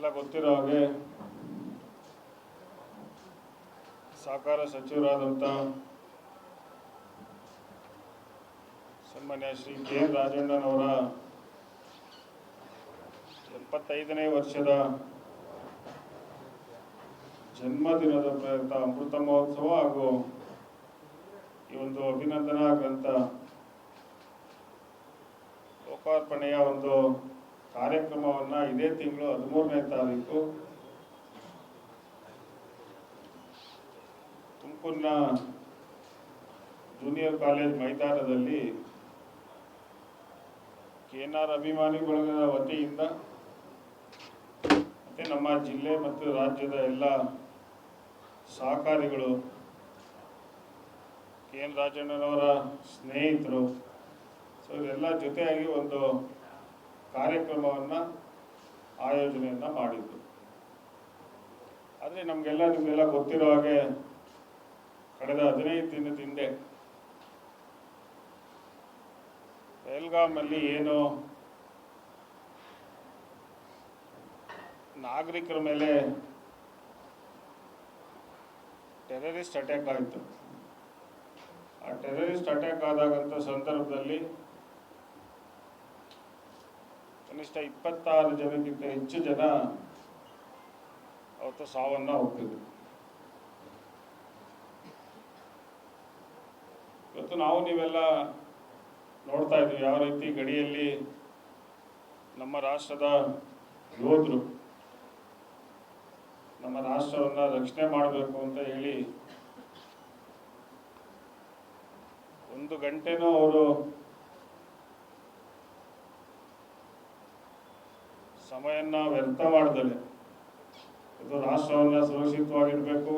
ನಿಮಗೆಲ್ಲ ಗೊತ್ತಿರೋ ಹಾಗೆ ಸಹಕಾರ ಸಚಿವರಾದಂಥ ಸನ್ಮಾನ್ಯ ಶ್ರೀ ಕೆ ರಾಜಣ್ಣನವರ 75ನೇ ವರ್ಷದ ಜನ್ಮದಿನದ ಪ್ರಯುಕ್ತ ಅಮೃತ ಮಹೋತ್ಸವ ಹಾಗೂ ಈ ಒಂದು ಅಭಿನಂದನಾ ಗ್ರಂಥ ಲೋಕಾರ್ಪಣೆಯ ಒಂದು ಕಾರ್ಯಕ್ರಮವನ್ನು ಇದೇ ತಿಂಗಳು 13ನೇ ತಾರೀಕು ತುಮಕೂರಿನ ಜೂನಿಯರ್ ಕಾಲೇಜ್ ಮೈದಾನದಲ್ಲಿ KNR ಅಭಿಮಾನಿ ಬಳಗದ ವತಿಯಿಂದ ಮತ್ತು ನಮ್ಮ ಜಿಲ್ಲೆ ಮತ್ತು ರಾಜ್ಯದ ಎಲ್ಲ ಸಹಕಾರಿಗಳು, KN ರಾಜಣ್ಣನವರ ಸ್ನೇಹಿತರು, ಸೊ ಇವರೆಲ್ಲ ಜೊತೆಯಾಗಿ ಒಂದು ಕಾರ್ಯಕ್ರಮವನ್ನು ಆಯೋಜನೆಯನ್ನು ಮಾಡಿದ್ದು. ಆದರೆ ನಿಮಗೆಲ್ಲ ಗೊತ್ತಿರೋ ಹಾಗೆ ಕಳೆದ 15 ದಿನದ ಹಿಂದೆ ಬೆಲ್ಗಾಮಲ್ಲಿ ಏನು ನಾಗರಿಕರ ಮೇಲೆ ಟೆರರಿಸ್ಟ್ ಅಟ್ಯಾಕ್ ಆಯಿತು. ಆ ಟೆರರಿಸ್ಟ್ ಅಟ್ಯಾಕ್ ಆದಾಗಂಥ ಸಂದರ್ಭದಲ್ಲಿ ಕನಿಷ್ಠ 26 ಜನಕ್ಕಿಂತ ಹೆಚ್ಚು ಜನ ಅವತ್ತು ಸಾವನ್ನು ಒಪ್ಪಿದ್ರು. ಇವತ್ತು ನೀವೆಲ್ಲ ನೋಡ್ತಾ ಇದ್ದೀವಿ ಯಾವ ರೀತಿ ಗಡಿಯಲ್ಲಿ ನಮ್ಮ ರಾಷ್ಟ್ರದ ಯೋಧರು ನಮ್ಮ ರಾಷ್ಟ್ರವನ್ನು ರಕ್ಷಣೆ ಮಾಡಬೇಕು ಅಂತ ಹೇಳಿ 1 ಗಂಟೆನೂ ಅವರು ಸಮಯನ ವ್ಯರ್ಥ ಮಾಡ್ದಲೆ ಇದು ರಾಷ್ಟ್ರವನ್ನು ಸುರಕ್ಷಿತವಾಗಿಡಬೇಕು,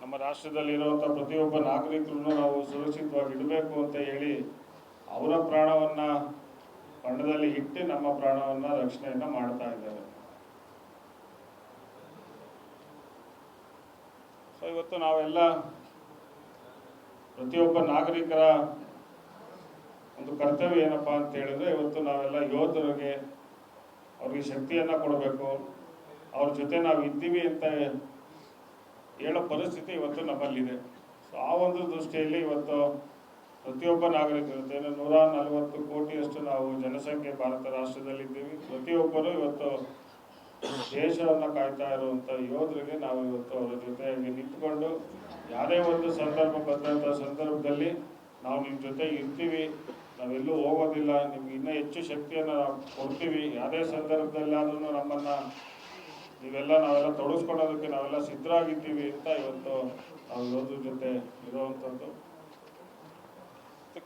ನಮ್ಮ ರಾಷ್ಟ್ರದಲ್ಲಿರುವಂಥ ಪ್ರತಿಯೊಬ್ಬ ನಾಗರಿಕರನ್ನು ನಾವು ಸುರಕ್ಷಿತವಾಗಿ ಇಡಬೇಕು ಅಂತ ಹೇಳಿ ಅವರ ಪ್ರಾಣವನ್ನು ಪಣದಲ್ಲಿ ಇಟ್ಟು ನಮ್ಮ ಪ್ರಾಣವನ್ನು ರಕ್ಷಣೆಯನ್ನು ಮಾಡ್ತಾ ಇದ್ದಾರೆ. ಸೊ ಇವತ್ತು ನಾವೆಲ್ಲ ಪ್ರತಿಯೊಬ್ಬ ನಾಗರಿಕರ ಒಂದು ಕರ್ತವ್ಯ ಏನಪ್ಪ ಅಂತ ಹೇಳಿದ್ರೆ, ಇವತ್ತು ನಾವೆಲ್ಲ ಯೋಧರಿಗೆ ಅವ್ರಿಗೆ ಶಕ್ತಿಯನ್ನು ಕೊಡಬೇಕು, ಅವ್ರ ಜೊತೆ ನಾವು ಇದ್ದೀವಿ ಅಂತ ಹೇಳೋ ಪರಿಸ್ಥಿತಿ ಇವತ್ತು ನಮ್ಮಲ್ಲಿದೆ. ಸೊ ಆ ಒಂದು ದೃಷ್ಟಿಯಲ್ಲಿ ಇವತ್ತು ಪ್ರತಿಯೊಬ್ಬ ನಾಗರಿಕರು 140 ಕೋಟಿಯಷ್ಟು ನಾವು ಜನಸಂಖ್ಯೆ ಭಾರತ ರಾಷ್ಟ್ರದಲ್ಲಿದ್ದೀವಿ. ಪ್ರತಿಯೊಬ್ಬರು ಇವತ್ತು ದೇಶವನ್ನು ಕಾಯ್ತಾ ಇರುವಂಥ ಯೋಧರಿಗೆ ನಾವು ಇವತ್ತು ಅವರ ಜೊತೆಯಾಗಿ ನಿಂತ್ಕೊಂಡು ಯಾವುದೇ ಒಂದು ಸಂದರ್ಭ ಬಂದಂಥ ಸಂದರ್ಭದಲ್ಲಿ ನಾವು ನಿಮ್ಮ ಜೊತೆ ಇರ್ತೀವಿ, ನಾವೆಲ್ಲೂ ಹೋಗೋದಿಲ್ಲ, ನಿಮ್ಗೆ ಇನ್ನೂ ಹೆಚ್ಚು ಶಕ್ತಿಯನ್ನು ನಾವು ಕೊಡ್ತೀವಿ, ಯಾವುದೇ ಸಂದರ್ಭದಲ್ಲಾದ್ರೂ ನಾವೆಲ್ಲ ತೊಡಗಿಸ್ಕೊಳ್ಳೋದಕ್ಕೆ ನಾವೆಲ್ಲ ಸಿದ್ಧರಾಗಿದ್ದೀವಿ ಅಂತ ಇವತ್ತು ನಾವು ಯೋಧರ ಜೊತೆ ಇರುವಂಥದ್ದು.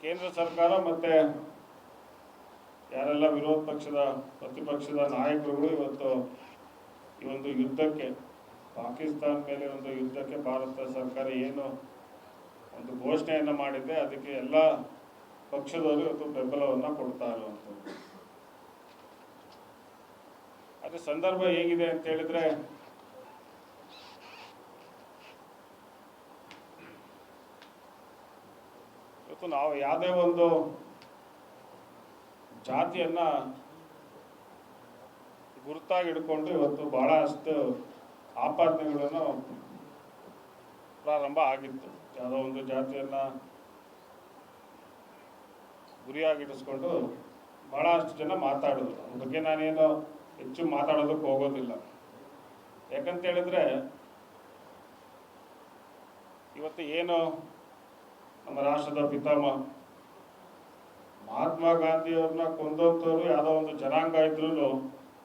ಕೇಂದ್ರ ಸರ್ಕಾರ ಮತ್ತು ಯಾರೆಲ್ಲ ವಿರೋಧ ಪಕ್ಷದ ಪ್ರತಿಪಕ್ಷದ ನಾಯಕರುಗಳು ಇವತ್ತು ಈ ಒಂದು ಯುದ್ಧಕ್ಕೆ, ಪಾಕಿಸ್ತಾನ ಮೇಲೆ ಒಂದು ಯುದ್ಧಕ್ಕೆ ಭಾರತ ಸರ್ಕಾರ ಏನು ಒಂದು ಘೋಷಣೆಯನ್ನು ಮಾಡಿದೆ ಅದಕ್ಕೆ ಎಲ್ಲ ಪಕ್ಷದವರು ಇವತ್ತು ಬೆಂಬಲವನ್ನು ಕೊಡ್ತಾ ಇರುವಂಥದ್ದು. ಅದೇ ಸಂದರ್ಭ ಹೇಗಿದೆ ಅಂತ ಹೇಳಿದ್ರೆ, ಇವತ್ತು ನಾವು ಯಾವುದೇ ಒಂದು ಜಾತಿಯನ್ನ ಗುರುತಾಗಿ ಹಿಡ್ಕೊಂಡು ಇವತ್ತು ಬಹಳಷ್ಟು ಆಪಾದನೆಗಳನ್ನು ಪ್ರಾರಂಭ ಆಗಿತ್ತು. ಯಾವುದೋ ಒಂದು ಜಾತಿಯನ್ನ ಗುರಿಯಾಗಿಡಿಸ್ಕೊಂಡು ಬಹಳಷ್ಟು ಜನ ಮಾತಾಡಿದ್ರು. ಅದ್ರ ಬಗ್ಗೆ ನಾನೇನು ಹೆಚ್ಚು ಮಾತಾಡೋದಕ್ಕೆ ಹೋಗೋದಿಲ್ಲ. ಯಾಕಂತ ಹೇಳಿದ್ರೆ, ಇವತ್ತು ಏನು ನಮ್ಮ ರಾಷ್ಟ್ರದ ಪಿತಾಮಹ ಮಹಾತ್ಮ ಗಾಂಧಿಯವ್ರನ್ನ ಕೊಂದಂಥವ್ರು ಯಾವುದೋ ಒಂದು ಜನಾಂಗ ಇದ್ರೂ,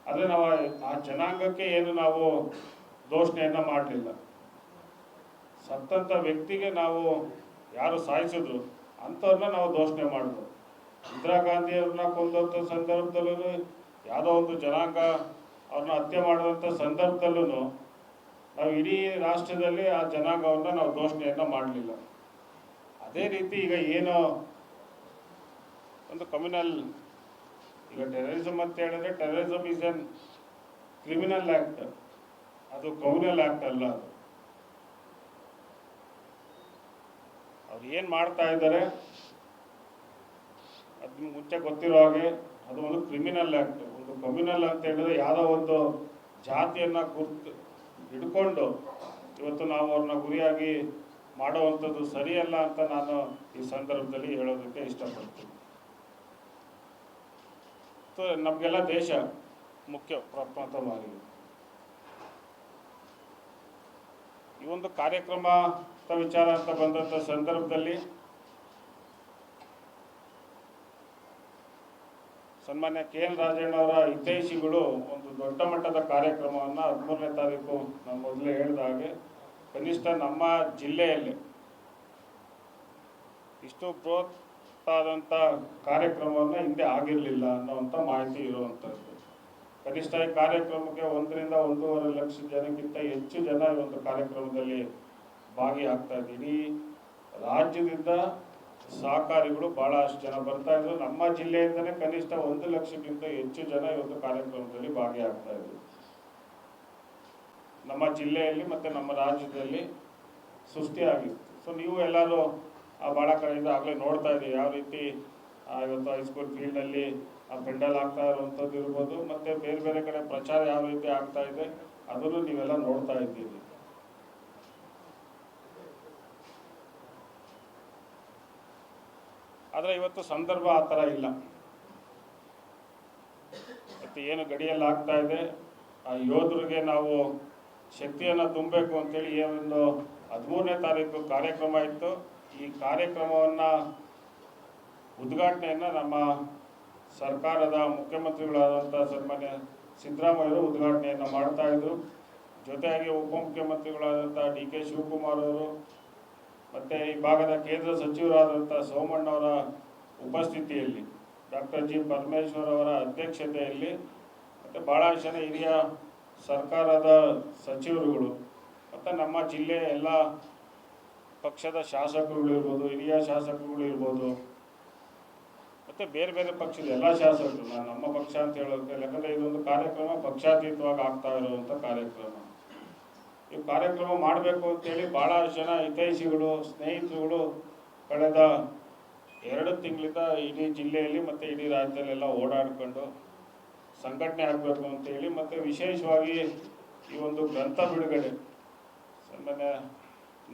ಆದರೆ ನಾವು ಆ ಜನಾಂಗಕ್ಕೆ ಏನು ನಾವು ದೋಷಣೆಯನ್ನು ಮಾಡಲಿಲ್ಲ. ಸತ್ತಂಥ ವ್ಯಕ್ತಿಗೆ ನಾವು ಯಾರು ಸಾಯಿಸಿದ್ರು ಅಂಥವ್ರನ್ನ ನಾವು ದೋಷಣೆ ಮಾಡಿದ್ರು. ಇಂದಿರಾ ಗಾಂಧಿಯವ್ರನ್ನ ಕೊಂದಂಥ ಸಂದರ್ಭದಲ್ಲೂ ಯಾವುದೋ ಒಂದು ಜನಾಂಗ ಅವ್ರನ್ನ ಹತ್ಯೆ ಮಾಡಿದಂಥ ಸಂದರ್ಭದಲ್ಲೂ ನಾವು ಇಡೀ ರಾಷ್ಟ್ರದಲ್ಲಿ ಆ ಜನಾಂಗವನ್ನು ನಾವು ದೋಷಣೆಯನ್ನು ಮಾಡಲಿಲ್ಲ. ಅದೇ ರೀತಿ ಈಗ ಏನೋ ಒಂದು ಕಮ್ಯುನಲ್, ಈಗ ಟೆರರಿಸಮ್ ಅಂತ ಹೇಳಿದ್ರೆ terrorism is N criminal act, ಅದು ಕಮ್ಯುನಲ್ ಆ್ಯಕ್ಟ್ ಅಲ್ಲ. ಅವ್ರು ಏನು ಮಾಡ್ತಾ ಇದ್ದಾರೆ ಅದು ಮುಂಚೆ ಗೊತ್ತಿರೋ ಹಾಗೆ ಅದು ಒಂದು ಕ್ರಿಮಿನಲ್ ಆ್ಯಕ್ಟ್, ಒಂದು ಕಮ್ಯುನಲ್ ಅಂತ ಹೇಳಿದ್ರೆ ಯಾವುದೋ ಒಂದು ಜಾತಿಯನ್ನು ಹಿಡ್ಕೊಂಡು ಇವತ್ತು ನಾವು ಅವ್ರನ್ನ ಗುರಿಯಾಗಿ ಮಾಡುವಂಥದ್ದು ಸರಿಯಲ್ಲ ಅಂತ ನಾನು ಈ ಸಂದರ್ಭದಲ್ಲಿ ಹೇಳೋದಕ್ಕೆ ಇಷ್ಟಪಡ್ತೀನಿ. ನಮಗೆಲ್ಲ ದೇಶ ಮುಖ್ಯ ಪ್ರಪ್ರಥಮವಾಗಿ. ಈ ಒಂದು ಕಾರ್ಯಕ್ರಮ ವಿಚಾರ ಅಂತ ಬಂದಂಥ ಸಂದರ್ಭದಲ್ಲಿ ಸನ್ಮಾನ್ಯ KN ರಾಜಣ್ಣವರ ಹಿತೈಷಿಗಳು ಒಂದು ದೊಡ್ಡ ಮಟ್ಟದ ಕಾರ್ಯಕ್ರಮವನ್ನು 13ನೇ ತಾರೀಕು ನಾನು ಮೊದಲೇ ಹೇಳಿದ ಹಾಗೆ ಕನಿಷ್ಠ ನಮ್ಮ ಜಿಲ್ಲೆಯಲ್ಲಿ ಇಷ್ಟು ಬೃಹತ್ತಾದಂಥ ಕಾರ್ಯಕ್ರಮವನ್ನು ಹಿಂದೆ ಆಗಿರಲಿಲ್ಲ ಅನ್ನೋವಂಥ ಮಾಹಿತಿ ಇರುವಂಥದ್ದು. ಕನಿಷ್ಠ ಈ ಕಾರ್ಯಕ್ರಮಕ್ಕೆ 1 ರಿಂದ 1.5 ಲಕ್ಷ ಜನಕ್ಕಿಂತ ಹೆಚ್ಚು ಜನ ಈ ಒಂದು ಕಾರ್ಯಕ್ರಮದಲ್ಲಿ ಭಾಗಿಯಾಗ್ತಾ ಇದ್ದೀವಿ. ಇಡೀ ರಾಜ್ಯದಿಂದ ಸಹಕಾರಿಗಳು ಬಹಳಷ್ಟು ಜನ ಬರ್ತಾ ಇದ್ರು. ನಮ್ಮ ಜಿಲ್ಲೆಯಿಂದಲೇ ಕನಿಷ್ಠ 1 ಲಕ್ಷಕ್ಕಿಂತ ಹೆಚ್ಚು ಜನ ಈ ಒಂದು ಕಾರ್ಯಕ್ರಮದಲ್ಲಿ ಭಾಗಿಯಾಗ್ತಾ ಇದ್ರು. ನಮ್ಮ ಜಿಲ್ಲೆಯಲ್ಲಿ ಮತ್ತು ನಮ್ಮ ರಾಜ್ಯದಲ್ಲಿ ಸೃಷ್ಟಿಯಾಗಿತ್ತು. ಸೊ ನೀವು ಎಲ್ಲರೂ ಭಾಳ ಕಡೆಯಿಂದ ಆಗಲೇ ನೋಡ್ತಾ ಇದ್ದೀವಿ ಯಾವ ರೀತಿ ಇವತ್ತು ಹೈಸ್ಕೂಲ್ ಫೀಲ್ಡಲ್ಲಿ ಪೆಂಡಲ್ ಆಗ್ತಾ ಇರುವಂಥದ್ದು ಇರ್ಬೋದು, ಮತ್ತು ಬೇರೆ ಬೇರೆ ಕಡೆ ಪ್ರಚಾರ ಯಾವ ರೀತಿ ಆಗ್ತಾ ಇದೆ ಅದನ್ನು ನೀವೆಲ್ಲ ನೋಡ್ತಾ ಇದ್ದೀವಿ. ಆದರೆ ಇವತ್ತು ಸಂದರ್ಭ ಆ ಥರ ಇಲ್ಲ. ಮತ್ತು ಏನು ಗಡಿಯಲ್ಲಿ ಆಗ್ತಾ ಇದೆ, ಆ ಯೋಧರಿಗೆ ನಾವು ಶಕ್ತಿಯನ್ನು ತುಂಬಬೇಕು ಅಂತೇಳಿ ಒಂದು 13ನೇ ತಾರೀಕು ಕಾರ್ಯಕ್ರಮ ಇತ್ತು. ಈ ಕಾರ್ಯಕ್ರಮವನ್ನು ಉದ್ಘಾಟನೆಯನ್ನು ನಮ್ಮ ಸರ್ಕಾರದ ಮುಖ್ಯಮಂತ್ರಿಗಳಾದಂಥ ಸನ್ಮಾನ್ಯ ಸಿದ್ದರಾಮಯ್ಯವರು ಉದ್ಘಾಟನೆಯನ್ನು ಮಾಡ್ತಾಯಿದ್ರು. ಜೊತೆಯಾಗಿ ಉಪಮುಖ್ಯಮಂತ್ರಿಗಳಾದಂಥ DK ಶಿವಕುಮಾರ್ ಅವರು ಮತ್ತು ಈ ಭಾಗದ ಕೇಂದ್ರ ಸಚಿವರಾದಂಥ ಸೋಮಣ್ಣವರ ಉಪಸ್ಥಿತಿಯಲ್ಲಿ, ಡಾಕ್ಟರ್ G ಪರಮೇಶ್ವರ್ ಅವರ ಅಧ್ಯಕ್ಷತೆಯಲ್ಲಿ ಮತ್ತು ಭಾಳ ಜನ ಹಿರಿಯ ಸರ್ಕಾರದ ಸಚಿವರುಗಳು ಮತ್ತು ನಮ್ಮ ಜಿಲ್ಲೆಯ ಎಲ್ಲ ಪಕ್ಷದ ಶಾಸಕರುಗಳಿರ್ಬೋದು, ಹಿರಿಯ ಶಾಸಕರುಗಳಿರ್ಬೋದು, ಮತ್ತು ಬೇರೆ ಬೇರೆ ಪಕ್ಷದ ಎಲ್ಲ ಶಾಸಕರು, ನಾನು ನಮ್ಮ ಪಕ್ಷ ಅಂತ ಹೇಳೋದಕ್ಕೆ, ಯಾಕಂದರೆ ಇದೊಂದು ಕಾರ್ಯಕ್ರಮ ಪಕ್ಷಾತೀತವಾಗಿ ಆಗ್ತಾ ಇರುವಂಥ ಕಾರ್ಯಕ್ರಮ. ಈ ಕಾರ್ಯಕ್ರಮ ಮಾಡಬೇಕು ಅಂತೇಳಿ ಭಾಳ ಜನ ಹಿತೈಷಿಗಳು, ಸ್ನೇಹಿತರುಗಳು ಕಳೆದ 2 ತಿಂಗಳಿಂದ ಇಡೀ ಜಿಲ್ಲೆಯಲ್ಲಿ ಮತ್ತು ಇಡೀ ರಾಜ್ಯದಲ್ಲೆಲ್ಲ ಓಡಾಡಿಕೊಂಡು ಸಂಘಟನೆ ಆಗಬೇಕು ಅಂತೇಳಿ, ಮತ್ತು ವಿಶೇಷವಾಗಿ ಈ ಒಂದು ಗ್ರಂಥ ಬಿಡುಗಡೆ ಸನ್ಮಾನ್ಯ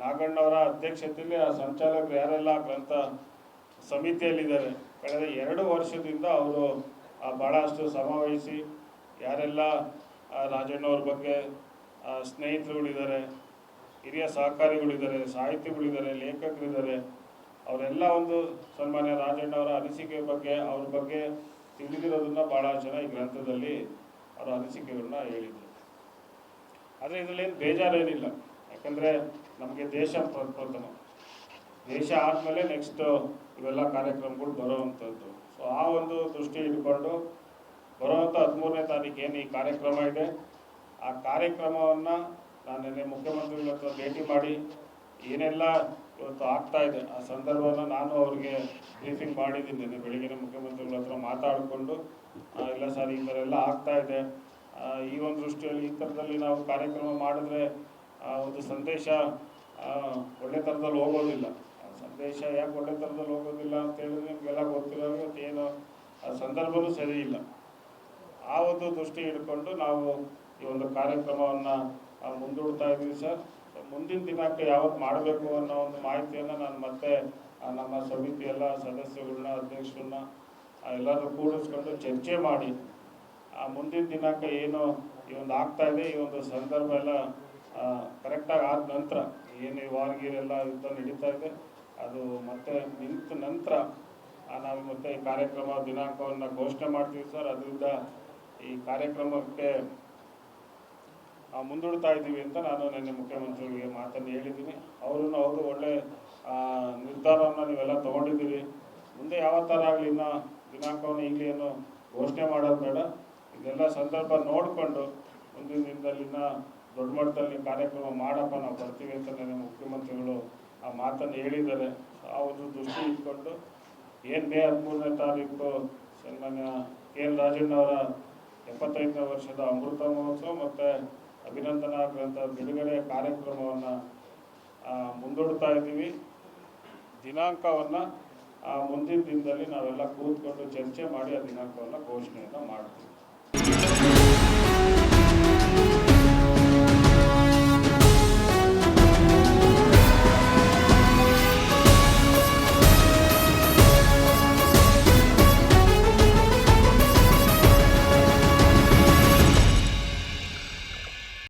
ನಾಗಣ್ಣವರ ಅಧ್ಯಕ್ಷತೆಯಲ್ಲಿ ಆ ಸಂಚಾಲಕರು ಯಾರೆಲ್ಲ ಗ್ರಂಥ ಸಮಿತಿಯಲ್ಲಿದ್ದಾರೆ, ಕಳೆದ 2 ವರ್ಷದಿಂದ ಅವರು ಭಾಳಷ್ಟು ಶ್ರಮವಹಿಸಿ ಯಾರೆಲ್ಲ ರಾಜಣ್ಣವ್ರ ಬಗ್ಗೆ ಸ್ನೇಹಿತರುಗಳಿದ್ದಾರೆ, ಹಿರಿಯ ಸಹಕಾರಿಗಳಿದ್ದಾರೆ, ಸಾಹಿತಿಗಳಿದ್ದಾರೆ, ಲೇಖಕರಿದ್ದಾರೆ, ಅವರೆಲ್ಲ ಒಂದು ಸನ್ಮಾನ್ಯ ರಾಜಣ್ಣವರ ಅನಿಸಿಕೆ ಬಗ್ಗೆ ಅವ್ರ ಬಗ್ಗೆ ತಿಳಿದಿರೋದನ್ನು ಭಾಳ ಜನ ಈ ಗ್ರಂಥದಲ್ಲಿ ಅವರ ಅನಿಸಿಕೆಗಳನ್ನ ಹೇಳಿದರು. ಆದರೆ ಇದರಲ್ಲೇನು ಬೇಜಾರೇನಿಲ್ಲ, ಯಾಕಂದರೆ ನಮಗೆ ದೇಶ ಪ್ರಥಮ, ದೇಶ ಆದಮೇಲೆ ನೆಕ್ಸ್ಟು ಇವೆಲ್ಲ ಕಾರ್ಯಕ್ರಮಗಳು ಬರೋವಂಥದ್ದು. ಸೊ ಆ ಒಂದು ದೃಷ್ಟಿ ಇಟ್ಕೊಂಡು ಬರೋವಂಥ 13ನೇ ತಾರೀಕು ಏನು ಈ ಕಾರ್ಯಕ್ರಮ ಇದೆ, ಆ ಕಾರ್ಯಕ್ರಮವನ್ನು ನಾನು ನಿನ್ನೆ ಮುಖ್ಯಮಂತ್ರಿಗಳ ಹತ್ರ ಭೇಟಿ ಮಾಡಿ ಏನೆಲ್ಲ ಇವತ್ತು ಆಗ್ತಾ ಇದೆ ಆ ಸಂದರ್ಭವನ್ನು ನಾನು ಅವ್ರಿಗೆ ಬ್ರೀಫಿಂಗ್ ಮಾಡಿದ್ದೀನಿ. ನಿನ್ನೆ ಬೆಳಿಗ್ಗೆ ಮುಖ್ಯಮಂತ್ರಿಗಳ ಹತ್ರ ಮಾತಾಡಿಕೊಂಡು, ಇಲ್ಲ ಸರ್ ಈ ಥರ ಎಲ್ಲ ಆಗ್ತಾ ಇದೆ, ಈ ಒಂದು ದೃಷ್ಟಿಯಲ್ಲಿ ಈ ಥರದಲ್ಲಿ ನಾವು ಕಾರ್ಯಕ್ರಮ ಮಾಡಿದ್ರೆ ಒಂದು ಸಂದೇಶ ಒಳ್ಳೆ ಥರದಲ್ಲಿ ಹೋಗೋದಿಲ್ಲ. ಸಂದೇಶ ಯಾಕೆ ಒಳ್ಳೆ ಥರದಲ್ಲಿ ಹೋಗೋದಿಲ್ಲ ಅಂತ ಹೇಳಿದ್ರೆ ನಿಮಗೆಲ್ಲ ಗೊತ್ತಿರೋ ಏನು ಆ ಸಂದರ್ಭವೂ ಸರಿ ಇಲ್ಲ. ಆ ಒಂದು ದೃಷ್ಟಿ ಹಿಡ್ಕೊಂಡು ನಾವು ಈ ಒಂದು ಕಾರ್ಯಕ್ರಮವನ್ನು ಮುಂದೂಡ್ತಾ ಇದ್ದೀವಿ ಸರ್. ಮುಂದಿನ ದಿನಾಂಕ ಯಾವತ್ತು ಮಾಡಬೇಕು ಅನ್ನೋ ಒಂದು ಮಾಹಿತಿಯನ್ನು ನಾನು ಮತ್ತೆ ನಮ್ಮ ಸಮಿತಿ ಎಲ್ಲ ಸದಸ್ಯಗಳನ್ನ, ಅಧ್ಯಕ್ಷರನ್ನ ಎಲ್ಲರೂ ಕೂಡಿಸ್ಕೊಂಡು ಚರ್ಚೆ ಮಾಡಿ ಮುಂದಿನ ದಿನಾಂಕ ಏನು ಈ ಒಂದು ಆಗ್ತಾ ಇದೆ, ಈ ಒಂದು ಸಂದರ್ಭ ಎಲ್ಲ ಕರೆಕ್ಟಾಗಿ ಆದ ನಂತರ ಏನು ವಾರಗೀರೆಲ್ಲ ಯುದ್ಧ ನಡೀತಾ ಇದೆ ಅದು ಮತ್ತೆ ನಿಂತ ನಂತರ ನಾವು ಮತ್ತೆ ಈ ಕಾರ್ಯಕ್ರಮ ದಿನಾಂಕವನ್ನು ಘೋಷಣೆ ಮಾಡ್ತೀವಿ ಸರ್. ಅದರಿಂದ ಈ ಕಾರ್ಯಕ್ರಮಕ್ಕೆ ಮುಂದೂಡ್ತಾ ಇದ್ದೀವಿ ಅಂತ ನಾನು ನಿನ್ನೆ ಮುಖ್ಯಮಂತ್ರಿಗಳಿಗೆ ಮಾತನ್ನು ಹೇಳಿದ್ದೀನಿ. ಅವರನ್ನು ಹೌದು ಒಳ್ಳೆ ನಿರ್ಧಾರವನ್ನು ನೀವೆಲ್ಲ ತೊಗೊಂಡಿದ್ದೀರಿ, ಮುಂದೆ ಯಾವ ಥರ ಆಗಲಿ ಇನ್ನೂ ದಿನಾಂಕವನ್ನು ಈಗಲೇನು ಘೋಷಣೆ ಮಾಡೋದು ಬೇಡ, ಇದೆಲ್ಲ ಸಂದರ್ಭ ನೋಡಿಕೊಂಡು ಮುಂದಿನ ದಿನದಲ್ಲಿನ ದೊಡ್ಡ ಮಟ್ಟದಲ್ಲಿ ಕಾರ್ಯಕ್ರಮ ಮಾಡಪ್ಪ ನಾವು ಬರ್ತೀವಿ ಅಂತ ನನ್ನ ಮುಖ್ಯಮಂತ್ರಿಗಳು ಆ ಮಾತನ್ನು ಹೇಳಿದ್ದಾರೆ. ಆ ಒಂದು ದೃಷ್ಟಿ ಇಟ್ಕೊಂಡು ಏನು ಮೇ 13ನೇ ತಾರೀಕು ಸನ್ಮಾನ್ಯ KN ರಾಜಣ್ಣವರ 75ನೇ ವರ್ಷದ ಅಮೃತ ಮಹೋತ್ಸವ ಮತ್ತು ಅಭಿನಂದನಾ ಗ್ರಂಥ ಬಿಡುಗಡೆ ಕಾರ್ಯಕ್ರಮವನ್ನು ಮುಂದೂಡ್ತಾ ಇದ್ದೀವಿ. ದಿನಾಂಕವನ್ನು ಮುಂದಿನ ದಿನದಲ್ಲಿ ನಾವೆಲ್ಲ ಕೂತ್ಕೊಂಡು ಚರ್ಚೆ ಮಾಡಿ ಆ ದಿನಾಂಕವನ್ನು ಘೋಷಣೆಯನ್ನು ಮಾಡ್ತೀವಿ.